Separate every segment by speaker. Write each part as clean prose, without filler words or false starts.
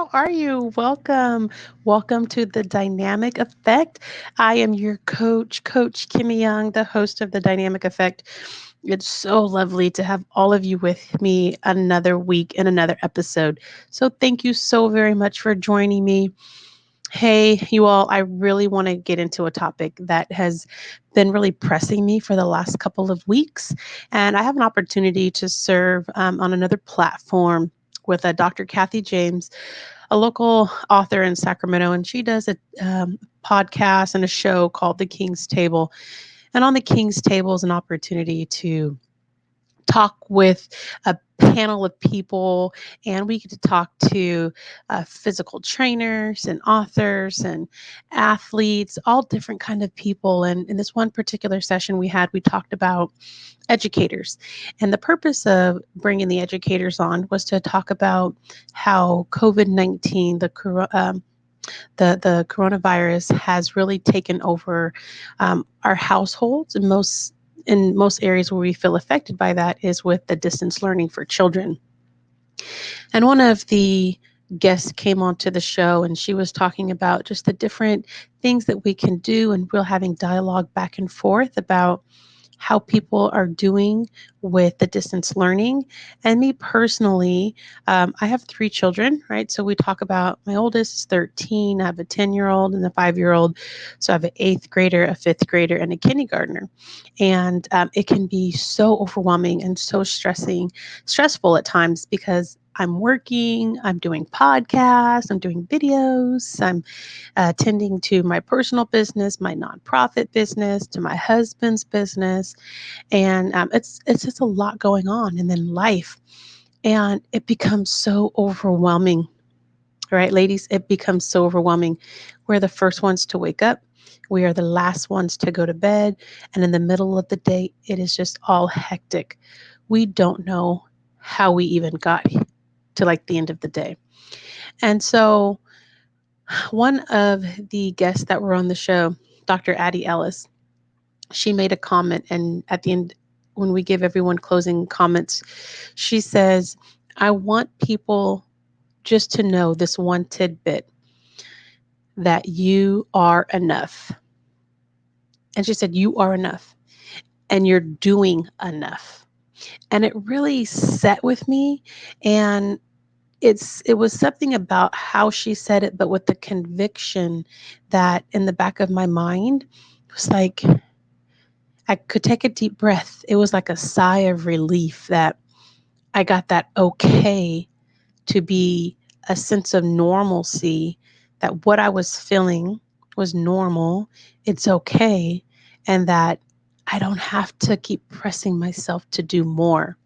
Speaker 1: How are you? Welcome. Welcome to the Dynamic Effect. I am your coach, Coach Kimmie Young, the host of the Dynamic Effect. It's so lovely to have all of you with me another week in another episode. So, thank you so very much for joining me. Hey, you all, I really want to get into a topic that has been really pressing me for the last couple of weeks. And I have an opportunity to serve on another platform with Dr. Kathy James, a local author in Sacramento, and she does a podcast and a show called The King's Table. And on The King's Table is an opportunity to talk with a panel of people, and we get to talk to physical trainers and authors and athletes, all different kind of people. And in this one particular session we talked about educators, and the purpose of bringing the educators on was to talk about how COVID-19, the coronavirus, has really taken over our households, and most areas where we feel affected by that is with the distance learning for children. And one of the guests came onto the show, and she was talking about just the different things that we can do, and we're having dialogue back and forth about how people are doing with the distance learning. And me personally, I have three children, right? So we talk about my oldest is 13, I have a 10-year-old and a 5-year-old. So I have an eighth grader, a fifth grader, and a kindergartner. And it can be so overwhelming and so stressful at times because I'm working, I'm doing podcasts, I'm doing videos, I'm tending to my personal business, my nonprofit business, to my husband's business, and it's just a lot going on, and then life, and it becomes so overwhelming. Right, ladies, it becomes so overwhelming. We're the first ones to wake up. We are the last ones to go to bed. And in the middle of the day, it is just all hectic. We don't know how we even got to like the end of the day. And so one of the guests that were on the show, Dr. Addie Ellis, she made a comment. And at the end, when we give everyone closing comments, she says, I want people just to know this one tidbit, that you are enough. And she said, you are enough and you're doing enough. And it really set with me. And it was something about how she said it, but with the conviction that in the back of my mind, it was like I could take a deep breath. It was like a sigh of relief that I got that okay to be a sense of normalcy, that what I was feeling was normal, it's okay, and that I don't have to keep pressing myself to do more.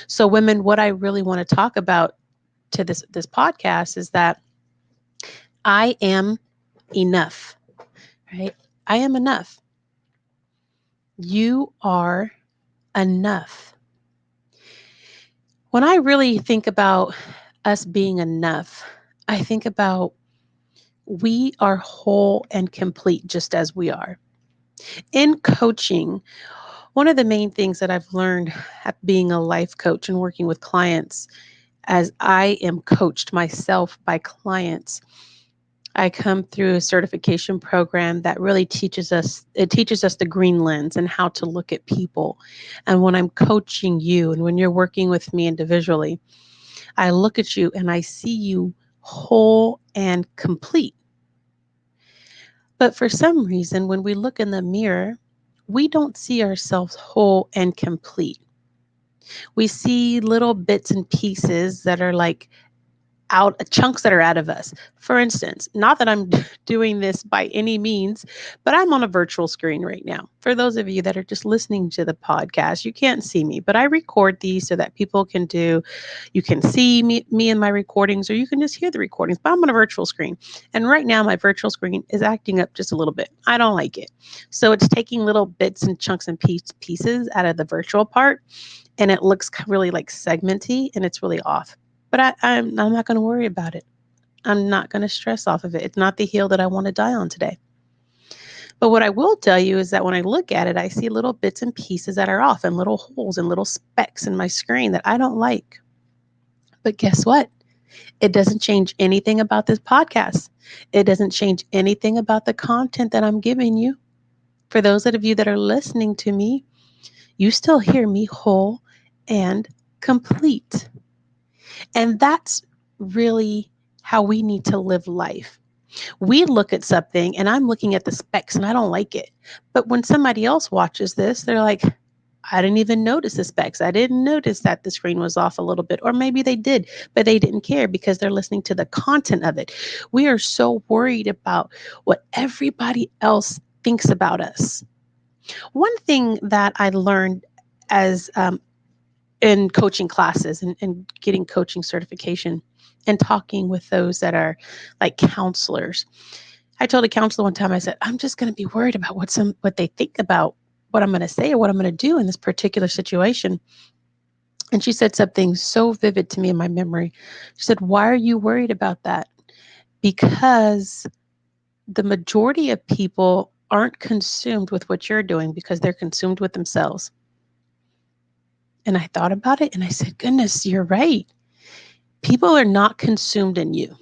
Speaker 1: So, women, what I really want to talk about to this podcast is that I am enough, right? I am enough. You are enough. When I really think about us being enough, I think about we are whole and complete just as we are. In coaching, one of the main things that I've learned at being a life coach and working with clients, as I am coached myself by clients, I come through a certification program that really teaches us the green lens and how to look at people. And when I'm coaching you and when you're working with me individually, I look at you and I see you whole and complete. But for some reason, when we look in the mirror, we don't see ourselves whole and complete. We see little bits and pieces that are like out chunks that are out of us. For instance, not that I'm doing this by any means, but I'm on a virtual screen right now. For those of you that are just listening to the podcast, you can't see me, but I record these so that you can see me in my recordings, or you can just hear the recordings. But I'm on a virtual screen. And right now my virtual screen is acting up just a little bit. I don't like it. So it's taking little bits and chunks and pieces out of the virtual part, and it looks really like segmenty, and it's really off. But I'm not going to worry about it. I'm not going to stress off of it. It's not the hill that I want to die on today. But what I will tell you is that when I look at it, I see little bits and pieces that are off, and little holes and little specks in my screen that I don't like. But guess what? It doesn't change anything about this podcast. It doesn't change anything about the content that I'm giving you. For those of you that are listening to me, you still hear me whole and complete. And that's really how we need to live life. We look at something and I'm looking at the specs and I don't like it. But when somebody else watches this, they're like, I didn't even notice the specs. I didn't notice that the screen was off a little bit. Or maybe they did, but they didn't care because they're listening to the content of it. We are so worried about what everybody else thinks about us. One thing that I learned as in coaching classes and getting coaching certification and talking with those that are like counselors. I told a counselor one time, I said, I'm just going to be worried about what they think about what I'm going to say or what I'm going to do in this particular situation. And she said something so vivid to me in my memory. She said, why are you worried about that? Because the majority of people aren't consumed with what you're doing because they're consumed with themselves. And I thought about it and I said, goodness, you're right. People are not consumed in you.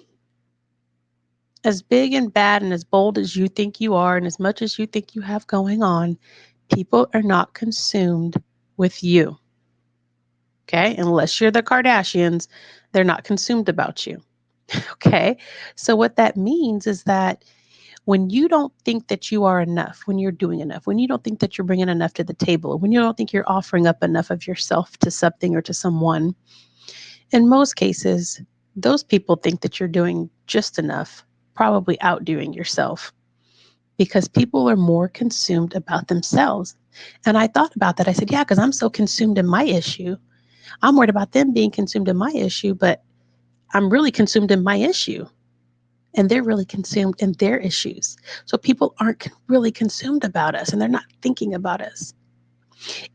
Speaker 1: As big and bad and as bold as you think you are, and as much as you think you have going on, people are not consumed with you. Okay. Unless you're the Kardashians, they're not consumed about you. Okay. So, what that means is that when you don't think that you are enough, when you're doing enough, when you don't think that you're bringing enough to the table, when you don't think you're offering up enough of yourself to something or to someone, in most cases, those people think that you're doing just enough, probably outdoing yourself because people are more consumed about themselves. And I thought about that. I said, yeah, because I'm so consumed in my issue. I'm worried about them being consumed in my issue, but I'm really consumed in my issue. And they're really consumed in their issues. So people aren't really consumed about us and they're not thinking about us.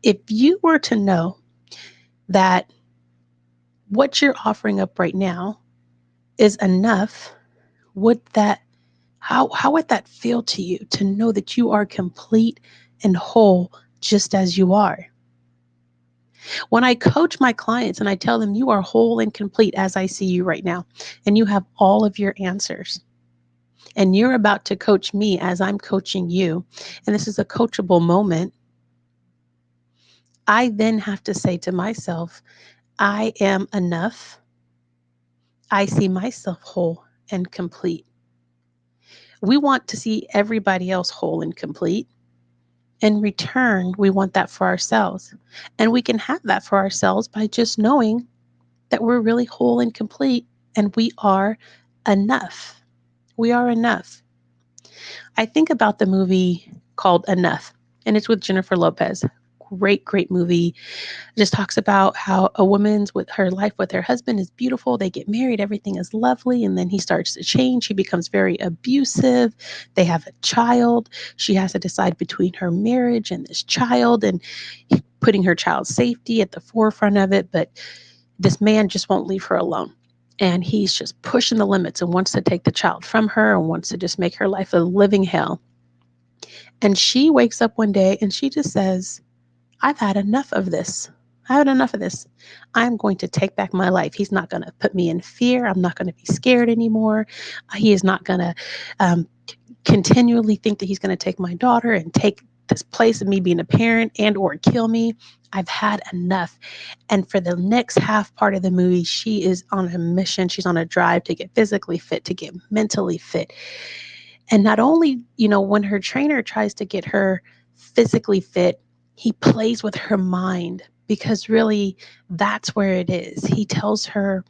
Speaker 1: If you were to know that what you're offering up right now is enough, would that how would that feel to you to know that you are complete and whole just as you are? When I coach my clients and I tell them you are whole and complete as I see you right now, and you have all of your answers, and you're about to coach me as I'm coaching you, and this is a coachable moment, I then have to say to myself, I am enough. I see myself whole and complete. We want to see everybody else whole and complete. In return, we want that for ourselves. And we can have that for ourselves by just knowing that we're really whole and complete and we are enough. We are enough. I think about the movie called Enough, and it's with Jennifer Lopez. Great, great movie. It just talks about how a woman's with her life with her husband is beautiful. They get married, everything is lovely, and then he starts to change. He becomes very abusive. They have a child. She has to decide between her marriage and this child, and putting her child's safety at the forefront of it. But this man just won't leave her alone. And he's just pushing the limits and wants to take the child from her and wants to just make her life a living hell. And she wakes up one day and she just says, I've had enough of this. I had enough of this. I'm going to take back my life. He's not going to put me in fear. I'm not going to be scared anymore. He is not going to um, continually think that he's going to take my daughter and take this place of me being a parent and or kill me. I've had enough. And for the next half part of the movie, she is on a mission. She's on a drive to get physically fit, to get mentally fit. And not only, when her trainer tries to get her physically fit, he plays with her mind because really that's where it is. He tells her,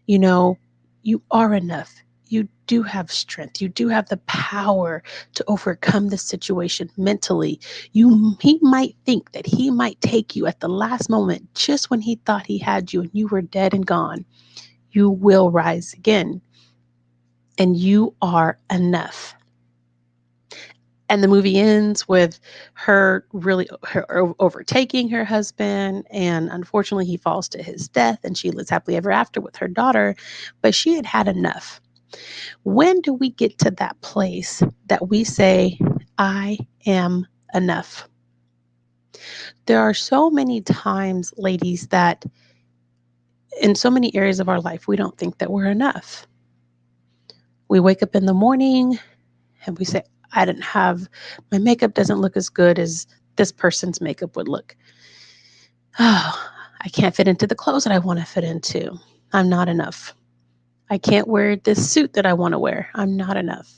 Speaker 1: you know, you are enough. You do have strength. You do have the power to overcome this situation mentally. He might think that he might take you at the last moment, just when he thought he had you and you were dead and gone. You will rise again, and you are enough. And the movie ends with her really overtaking her husband, and unfortunately he falls to his death and she lives happily ever after with her daughter, but she had had enough. When do we get to that place that we say, I am enough? There are so many times, ladies, that In so many areas of our life, we don't think that we're enough. We wake up in the morning and we say, I didn't have, my makeup doesn't look as good as this person's makeup would look. Oh, I can't fit into the clothes that I want to fit into. I'm not enough. I can't wear this suit that I want to wear. I'm not enough.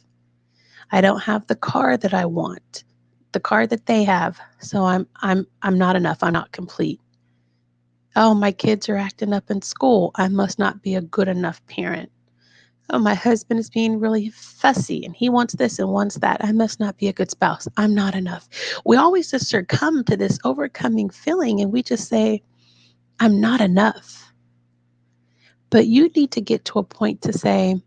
Speaker 1: I don't have the car that I want, the car that they have. So I'm not enough. I'm not complete. Oh, my kids are acting up in school. I must not be a good enough parent. Oh, my husband is being really fussy and he wants this and wants that. I must not be a good spouse. I'm not enough. We always just succumb to this overcoming feeling and we just say, I'm not enough. But you need to get to a point to say,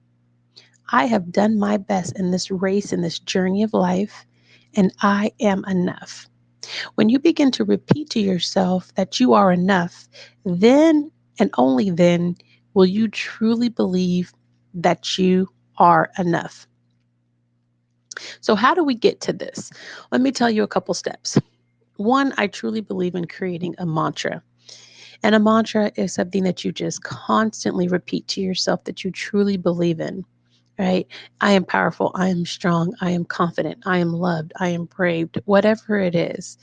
Speaker 1: I have done my best in this race, in this journey of life, and I am enough. When you begin to repeat to yourself that you are enough, then and only then will you truly believe that you are enough. So, how do we get to this? Let me tell you a couple steps. One, I truly believe in creating a mantra. And a mantra is something that you just constantly repeat to yourself that you truly believe in, right? I am powerful. I am strong. I am confident. I am loved. I am brave. Whatever it is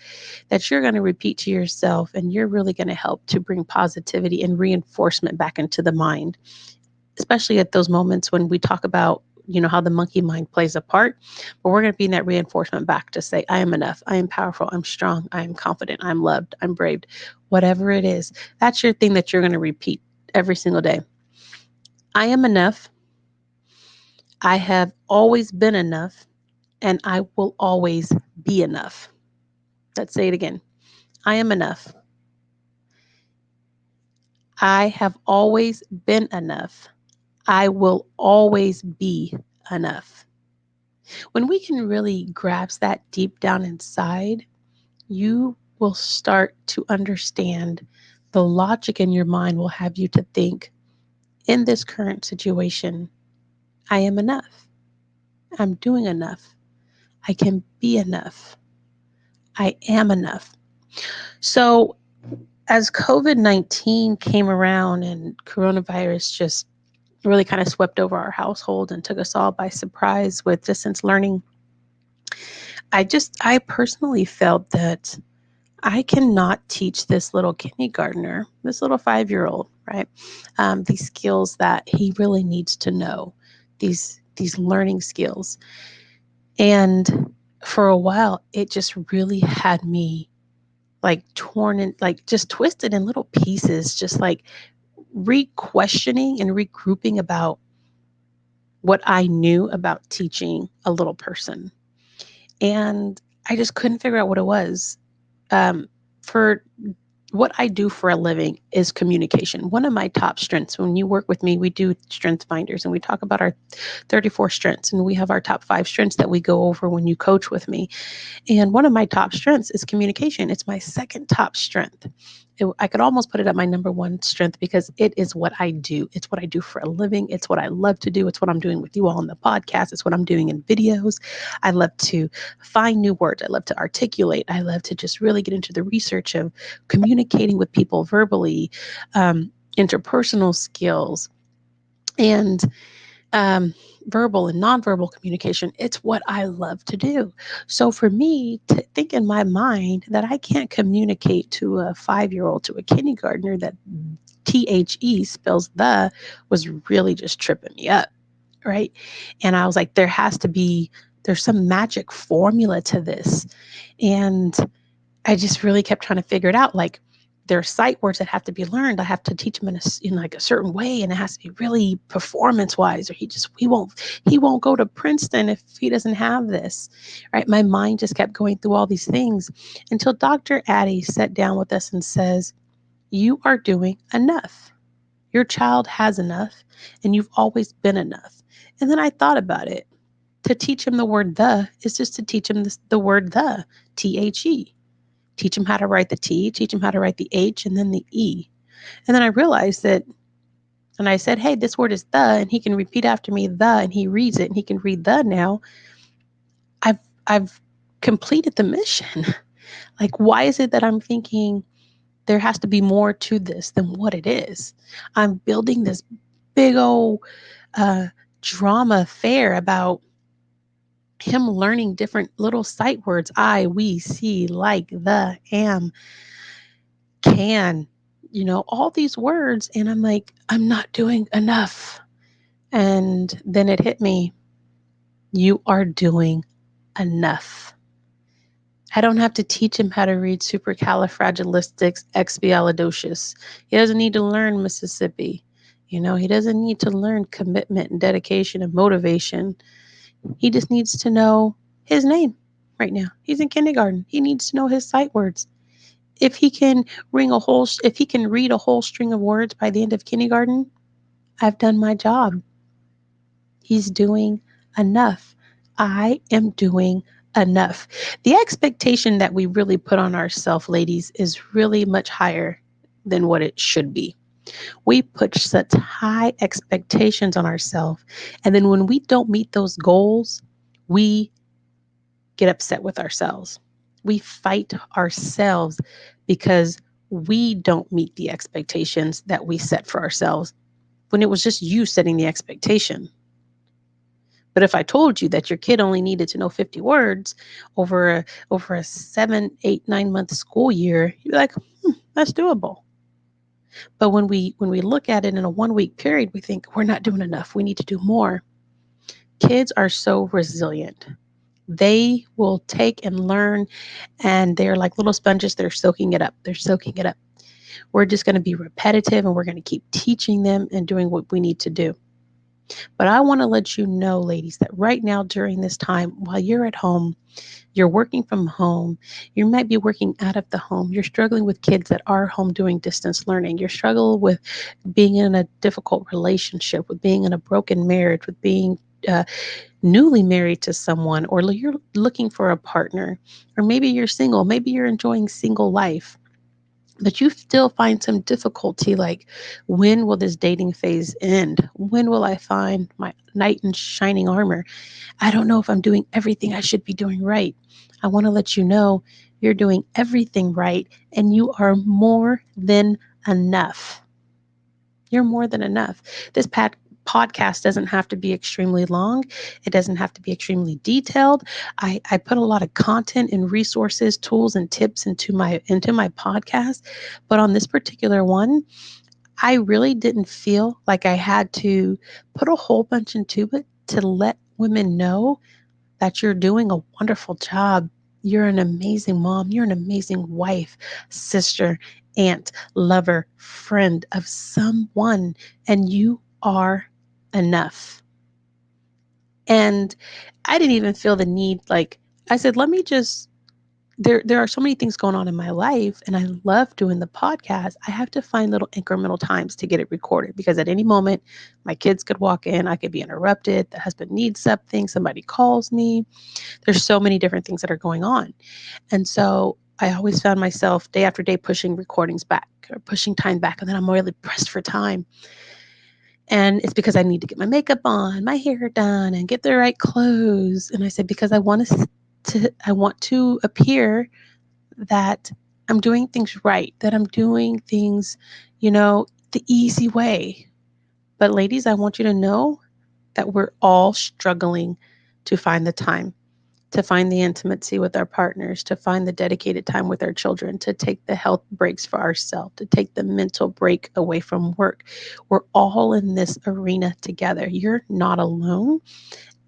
Speaker 1: that you're going to repeat to yourself, and you're really going to help to bring positivity and reinforcement back into the mind, especially at those moments when we talk about, how the monkey mind plays a part, but we're going to be in that reinforcement back to say, I am enough, I am powerful, I'm strong, I am confident, I'm loved, I'm brave, whatever it is. That's your thing that you're going to repeat every single day. I am enough. I have always been enough, and I will always be enough. Let's say it again. I am enough. I have always been enough. I will always be enough. When we can really grasp that deep down inside, you will start to understand the logic in your mind will have you to think, in this current situation, I am enough. I'm doing enough. I can be enough. I am enough. So, as COVID-19 came around and coronavirus just really kind of swept over our household and took us all by surprise with distance learning, I personally felt that I cannot teach this little kindergartner, this little 5-year-old, right? These skills that he really needs to know, these learning skills. And for a while, it just really had me like torn and like just twisted in little pieces, just like re-questioning and regrouping about what I knew about teaching a little person. And I just couldn't figure out what it was. For what I do for a living is communication. One of my top strengths, when you work with me, we do strength finders and we talk about our 34 strengths, and we have our top 5 strengths that we go over when you coach with me. And one of my top strengths is communication. It's my second top strength. I could almost put it at my number one strength because it is what I do. It's what I do for a living. It's what I love to do. It's what I'm doing with you all on the podcast. It's what I'm doing in videos. I love to find new words. I love to articulate. I love to just really get into the research of communicating with people verbally, interpersonal skills, and verbal and nonverbal communication. It's what I love to do. So for me to think in my mind that I can't communicate to a 5-year-old, to a kindergartner, that THE spells the, was really just tripping me up. Right. And I was like, there's some magic formula to this. And I just really kept trying to figure it out. Like, there are sight words that have to be learned. I have to teach him in like a certain way, and it has to be really performance wise, or he won't go to Princeton if he doesn't have this. Right? My mind just kept going through all these things until Dr. Addie sat down with us and says, "You are doing enough. Your child has enough, and you've always been enough." And then I thought about it. To teach him the word "the" is just to teach him the word "the," THE. Teach them how to write the T, teach them how to write the H and then the E. And then I realized that, and I said, hey, this word is the, and he can repeat after me the, and he reads it and he can read the now. I've completed the mission. Like, why is it that I'm thinking There has to be more to this than what it is. I'm building this big old uh, drama affair about him learning different little sight words: I, we, see, like, the, am, can, all these words. And I'm like, I'm not doing enough. And then it hit me: you are doing enough. I don't have to teach him how to read supercalifragilisticexpialidocious. He doesn't need to learn Mississippi. He doesn't need to learn commitment and dedication and motivation. He just needs to know his name right now. He's in kindergarten. He needs to know his sight words. If he can read a whole string of words by the end of kindergarten, I've done my job. He's doing enough. I am doing enough. The expectation that we really put on ourselves, ladies, is really much higher than what it should be. We put such high expectations on ourselves. And then when we don't meet those goals, we get upset with ourselves. We fight ourselves because we don't meet the expectations that we set for ourselves when it was just you setting the expectation. But if I told you that your kid only needed to know 50 words over a 7, 8, 9 month school year, you'd be like, that's doable. But when we look at it in a 1 week period, we think we're not doing enough. We need to do more. Kids are so resilient. They will take and learn, and they're like little sponges. They're soaking it up. They're soaking it up. We're just going to be repetitive, and we're going to keep teaching them and doing what we need to do. But I want to let you know, ladies, that right now during this time, while you're at home, you're working from home, you might be working out of the home, you're struggling with kids that are home doing distance learning, you're struggling with being in a difficult relationship, with being in a broken marriage, with being newly married to someone, or you're looking for a partner, or maybe you're single, maybe you're enjoying single life. But you still find some difficulty, like, when will this dating phase end? When will I find my knight in shining armor? I don't know if I'm doing everything I should be doing right. I want to let you know you're doing everything right, and you are more than enough. You're more than enough. This podcast doesn't have to be extremely long. It doesn't have to be extremely detailed. I put a lot of content and resources, tools, and tips into my podcast. But on this particular one, I really didn't feel like I had to put a whole bunch into it to let women know that you're doing a wonderful job. You're an amazing mom. You're an amazing wife, sister, aunt, lover, friend of someone, and you are enough. And I didn't even feel the need, like, I said, let me just, there are so many things going on in my life, and I love doing the podcast. I have to find little incremental times to get it recorded, because at any moment my kids could walk in, I could be interrupted, the husband needs something, somebody calls me. There's so many different things that are going on. And so I always found myself day after day pushing recordings back or pushing time back. And then I'm really pressed for time. And it's because I need to get my makeup on, my hair done, and get the right clothes. And I said, because I want to appear that I'm doing things right, that I'm doing things, the easy way. But ladies, I want you to know that we're all struggling to find the time, to find the intimacy with our partners, to find the dedicated time with our children, to take the health breaks for ourselves, to take the mental break away from work. We're all in this arena together. You're not alone.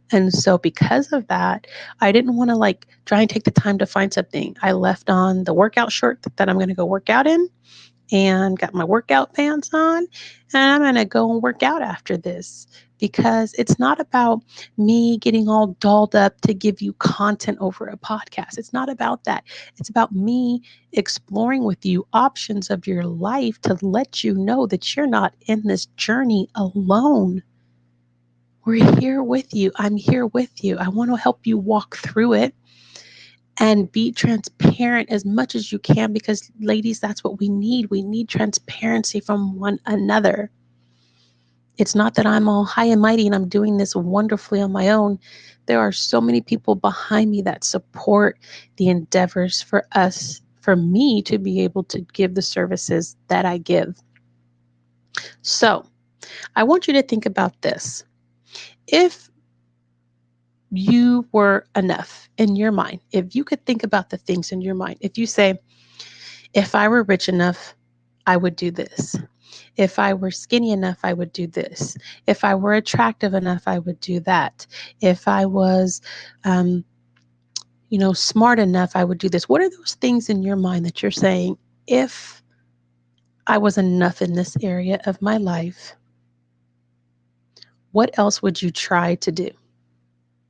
Speaker 1: And so because of that, I didn't want to like try and take the time to find something. I left on the workout shirt that I'm going to go work out in, and got my workout pants on, and I'm going to go and work out after this, because it's not about me getting all dolled up to give you content over a podcast. It's not about that. It's about me exploring with you options of your life to let you know that you're not in this journey alone. We're here with you. I'm here with you. I want to help you walk through it and be transparent as much as you can, because ladies, that's what we need. We need transparency from one another. It's not that I'm all high and mighty and I'm doing this wonderfully on my own. There are so many people behind me that support the endeavors for us for me to be able to give the services that I give. So I want you to think about this. If you were enough in your mind, if you could think about the things in your mind, if you say, if I were rich enough, I would do this. If I were skinny enough, I would do this. If I were attractive enough, I would do that. If I was, um, smart enough, I would do this. What are those things in your mind that you're saying, if I was enough in this area of my life, what else would you try to do?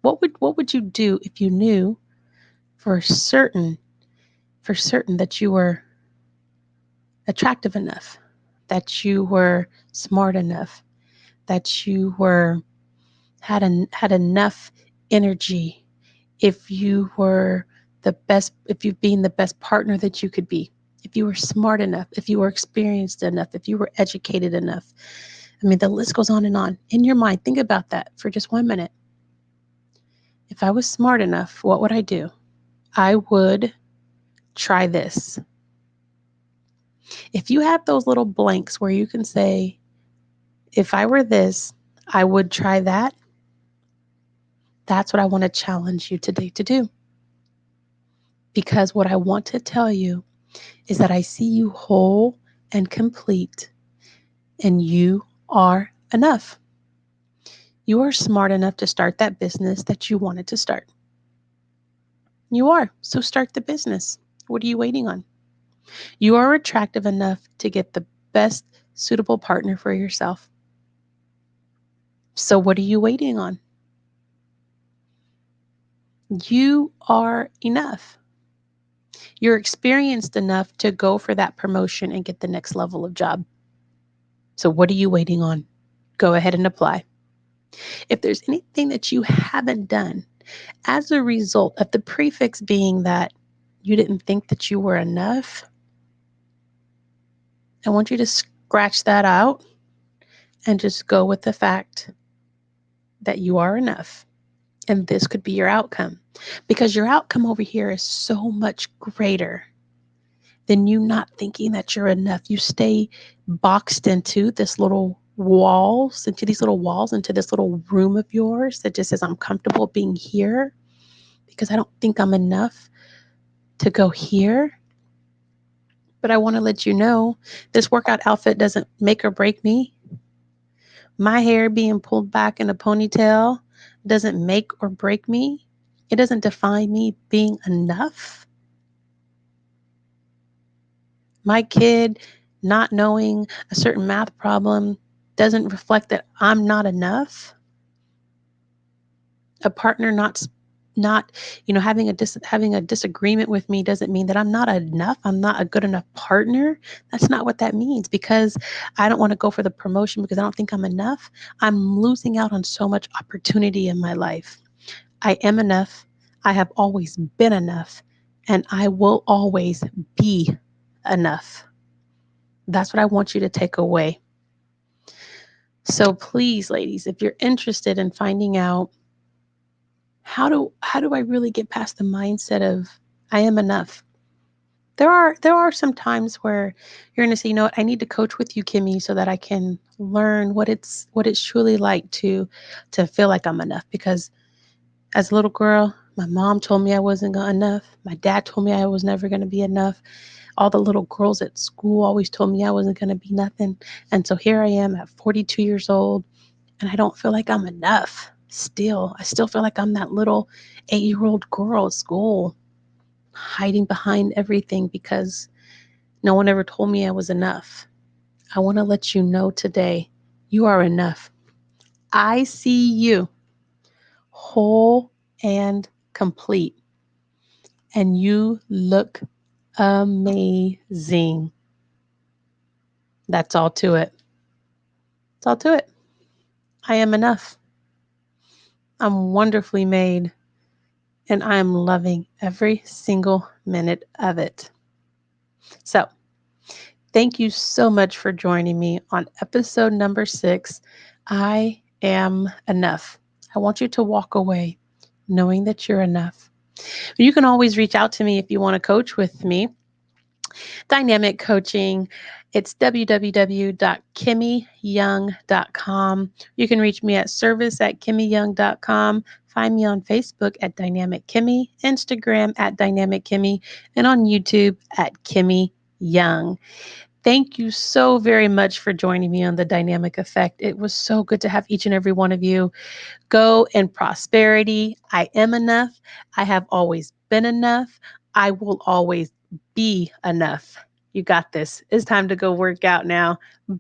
Speaker 1: What would you do if you knew for certain that you were attractive enough, that you were smart enough, that you were had enough energy, if you were the best, if you've been the best partner that you could be, if you were smart enough, if you were experienced enough, if you were educated enough. I mean, the list goes on and on. In your mind, think about that for just 1 minute. If I was smart enough, what would I do? I would try this. If you have those little blanks where you can say, if I were this, I would try that. That's what I want to challenge you today to do. Because what I want to tell you is that I see you whole and complete, and you are enough. You are smart enough to start that business that you wanted to start. You are. So start the business. What are you waiting on? You are attractive enough to get the best suitable partner for yourself. So what are you waiting on? You are enough. You're experienced enough to go for that promotion and get the next level of job. So what are you waiting on? Go ahead and apply. If there's anything that you haven't done as a result of the prefix being that you didn't think that you were enough, I want you to scratch that out and just go with the fact that you are enough. And this could be your outcome, because your outcome over here is so much greater than you not thinking that you're enough. You stay boxed into these little walls, into this little room of yours that just says, I'm comfortable being here because I don't think I'm enough to go here. But I want to let you know, this workout outfit doesn't make or break me. My hair being pulled back in a ponytail doesn't make or break me. It doesn't define me being enough. My kid not knowing a certain math problem doesn't reflect that I'm not enough. A partner not having a disagreement with me doesn't mean that I'm not enough. I'm not a good enough partner. That's not what that means. Because I don't want to go for the promotion because I don't think I'm enough, I'm losing out on so much opportunity in my life. I am enough. I have always been enough, and I will always be enough. That's what I want you to take away. So please, ladies, if you're interested in finding out how do I really get past the mindset of I am enough? There are some times where you're going to say, you know what, I need to coach with you, Kimmie, so that I can learn what it's truly like to feel like I'm enough. Because as a little girl, my mom told me I wasn't enough. My dad told me I was never going to be enough. All the little girls at school always told me I wasn't going to be nothing. And so here I am at 42 years old, and I don't feel like I'm enough still. I still feel like I'm that little 8-year-old girl at school, hiding behind everything because no one ever told me I was enough. I want to let you know today, you are enough. I see you whole and complete, and you look amazing. That's all to it. That's all to it. I am enough. I'm wonderfully made, and I am loving every single minute of it. So, thank you so much for joining me on episode number 6. I am enough. I want you to walk away knowing that you're enough. You can always reach out to me if you want to coach with me. Dynamic coaching. It's www.kimmieyoung.com. You can reach me at service@kimmieyoung.com. Find me on Facebook at Dynamic Kimmie, Instagram at Dynamic Kimmie, and on YouTube at Kimmie Young. Thank you so very much for joining me on the Dynamic Effect. It was so good to have each and every one of you. Go in prosperity. I am enough. I have always been enough. I will always be enough. You got this. It's time to go work out now. Bye.